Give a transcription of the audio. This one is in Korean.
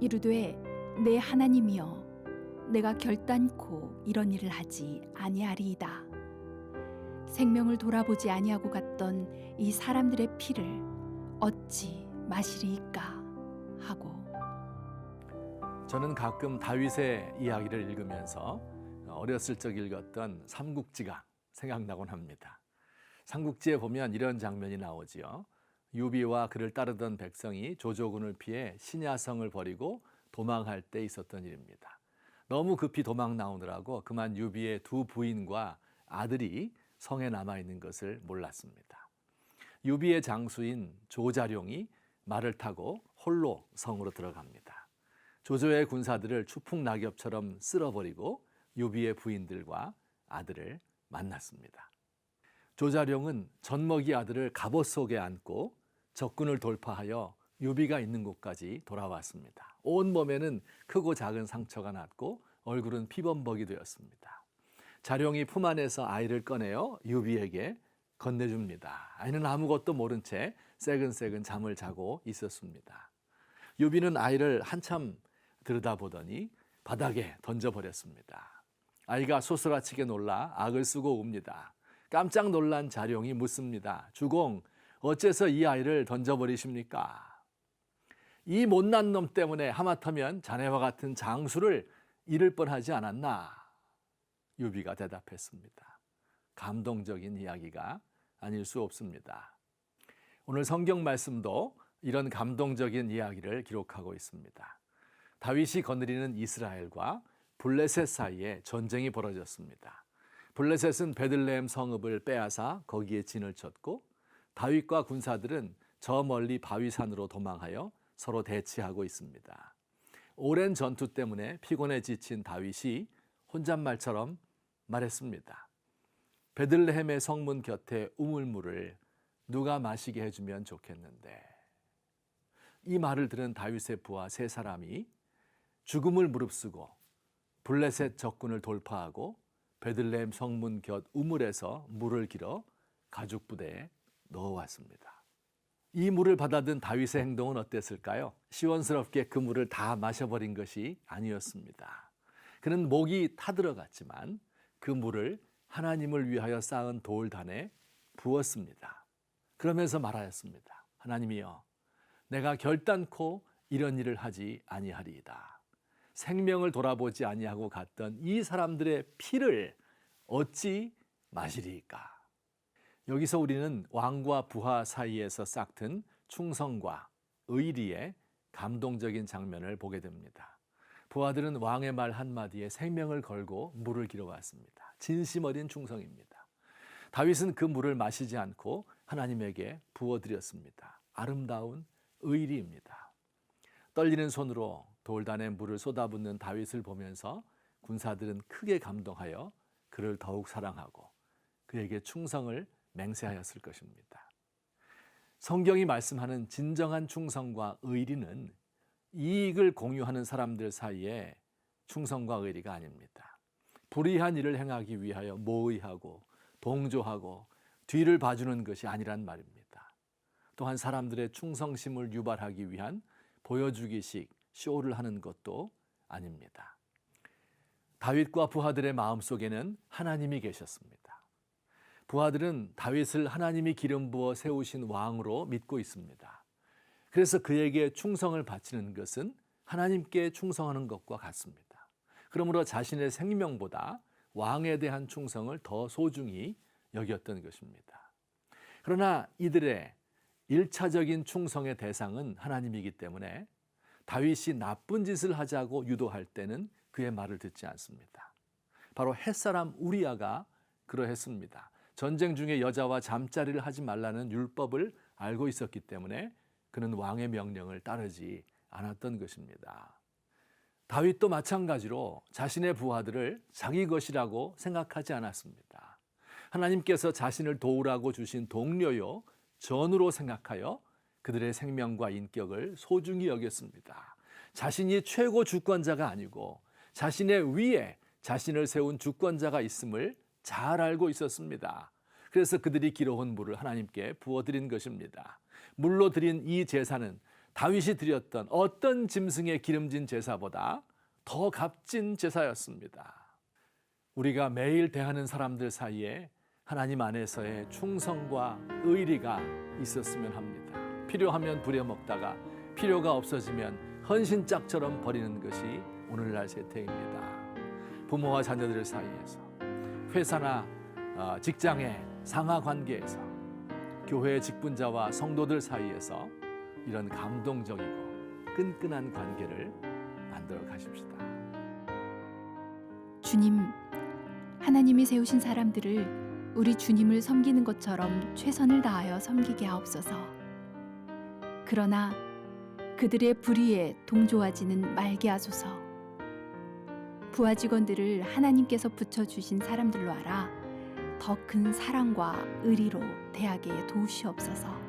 이르되 내 하나님이여 내가 결단코 이런 일을 하지 아니하리이다. 생명을 돌아보지 아니하고 갔던 이 사람들의 피를 어찌 마시리이까 하고. 저는 가끔 다윗의 이야기를 읽으면서 어렸을 적 읽었던 삼국지가 생각나곤 합니다. 삼국지에 보면 이런 장면이 나오지요. 유비와 그를 따르던 백성이 조조군을 피해 신야성을 버리고 도망할 때 있었던 일입니다. 너무 급히 도망 나오느라고 그만 유비의 두 부인과 아들이 성에 남아있는 것을 몰랐습니다. 유비의 장수인 조자룡이 말을 타고 홀로 성으로 들어갑니다. 조조의 군사들을 추풍낙엽처럼 쓸어버리고 유비의 부인들과 아들을 만났습니다. 조자룡은 젖먹이 아들을 갑옷 속에 안고 적군을 돌파하여 유비가 있는 곳까지 돌아왔습니다. 온 몸에는 크고 작은 상처가 났고 얼굴은 피범벅이 되었습니다. 자룡이 품 안에서 아이를 꺼내어 유비에게 건네줍니다. 아이는 아무것도 모른 채 새근새근 잠을 자고 있었습니다. 유비는 아이를 한참 들여다보더니 바닥에 던져버렸습니다. 아이가 소스라치게 놀라 악을 쓰고 웁니다. 깜짝 놀란 자룡이 묻습니다. 주공, 어째서 이 아이를 던져버리십니까? 이 못난 놈 때문에 하마터면 자네와 같은 장수를 잃을 뻔하지 않았나? 유비가 대답했습니다. 감동적인 이야기가 아닐 수 없습니다. 오늘 성경 말씀도 이런 감동적인 이야기를 기록하고 있습니다. 다윗이 거느리는 이스라엘과 블레셋 사이에 전쟁이 벌어졌습니다. 블레셋은 베들레헴 성읍을 빼앗아 거기에 진을 쳤고 다윗과 군사들은 저 멀리 바위산으로 도망하여 서로 대치하고 있습니다. 오랜 전투 때문에 피곤해 지친 다윗이 혼잣말처럼 말했습니다. 베들레헴의 성문 곁에 우물물을 누가 마시게 해주면 좋겠는데. 이 말을 들은 다윗의 부하 세 사람이 죽음을 무릅쓰고 블레셋 적군을 돌파하고 베들레헴 성문 곁 우물에서 물을 길어 가죽 부대에 넣어왔습니다. 이 물을 받아든 다윗의 행동은 어땠을까요? 시원스럽게 그 물을 다 마셔버린 것이 아니었습니다. 그는 목이 타들어갔지만 그 물을 하나님을 위하여 쌓은 돌단에 부었습니다. 그러면서 말하였습니다. 하나님이여, 내가 결단코 이런 일을 하지 아니하리이다. 생명을 돌아보지 아니하고 갔던 이 사람들의 피를 어찌 마시리이까? 여기서 우리는 왕과 부하 사이에서 싹튼 충성과 의리의 감동적인 장면을 보게 됩니다. 부하들은 왕의 말 한마디에 생명을 걸고 물을 길어왔습니다. 진심 어린 충성입니다. 다윗은 그 물을 마시지 않고 하나님에게 부어드렸습니다. 아름다운 의리입니다. 떨리는 손으로 돌단에 물을 쏟아붓는 다윗을 보면서 군사들은 크게 감동하여 그를 더욱 사랑하고 그에게 충성을 맹세하였을 것입니다. 성경이 말씀하는 진정한 충성과 의리는 이익을 공유하는 사람들 사이에 충성과 의리가 아닙니다. 불의한 일을 행하기 위하여 모의하고 동조하고 뒤를 봐주는 것이 아니란 말입니다. 또한 사람들의 충성심을 유발하기 위한 보여주기식 쇼를 하는 것도 아닙니다. 다윗과 부하들의 마음속에는 하나님이 계셨습니다. 부하들은 다윗을 하나님이 기름 부어 세우신 왕으로 믿고 있습니다. 그래서 그에게 충성을 바치는 것은 하나님께 충성하는 것과 같습니다. 그러므로 자신의 생명보다 왕에 대한 충성을 더 소중히 여겼던 것입니다. 그러나 이들의 1차적인 충성의 대상은 하나님이기 때문에 다윗이 나쁜 짓을 하자고 유도할 때는 그의 말을 듣지 않습니다. 바로 햇사람 우리아가 그러했습니다. 전쟁 중에 여자와 잠자리를 하지 말라는 율법을 알고 있었기 때문에 그는 왕의 명령을 따르지 않았던 것입니다. 다윗도 마찬가지로 자신의 부하들을 자기 것이라고 생각하지 않았습니다. 하나님께서 자신을 도우라고 주신 동료요, 전우로 생각하여 그들의 생명과 인격을 소중히 여겼습니다. 자신이 최고 주권자가 아니고 자신의 위에 자신을 세운 주권자가 있음을 잘 알고 있었습니다. 그래서 그들이 길어온 물을 하나님께 부어드린 것입니다. 물로 드린 이 제사는 다윗이 드렸던 어떤 짐승의 기름진 제사보다 더 값진 제사였습니다. 우리가 매일 대하는 사람들 사이에 하나님 안에서의 충성과 의리가 있었으면 합니다. 필요하면 부려먹다가 필요가 없어지면 헌신짝처럼 버리는 것이 오늘날 세태입니다. 부모와 자녀들 사이에서, 회사나 직장의 상하 관계에서, 교회 직분자와 성도들 사이에서 이런 감동적이고 끈끈한 관계를 만들어 가십시다. 주님, 하나님이 세우신 사람들을 우리 주님을 섬기는 것처럼 최선을 다하여 섬기게 하옵소서. 그러나 그들의 불의에 동조하지는 말게 하소서. 부하 직원들을 하나님께서 붙여주신 사람들로 알아 더 큰 사랑과 의리로 대하게 도우시옵소서.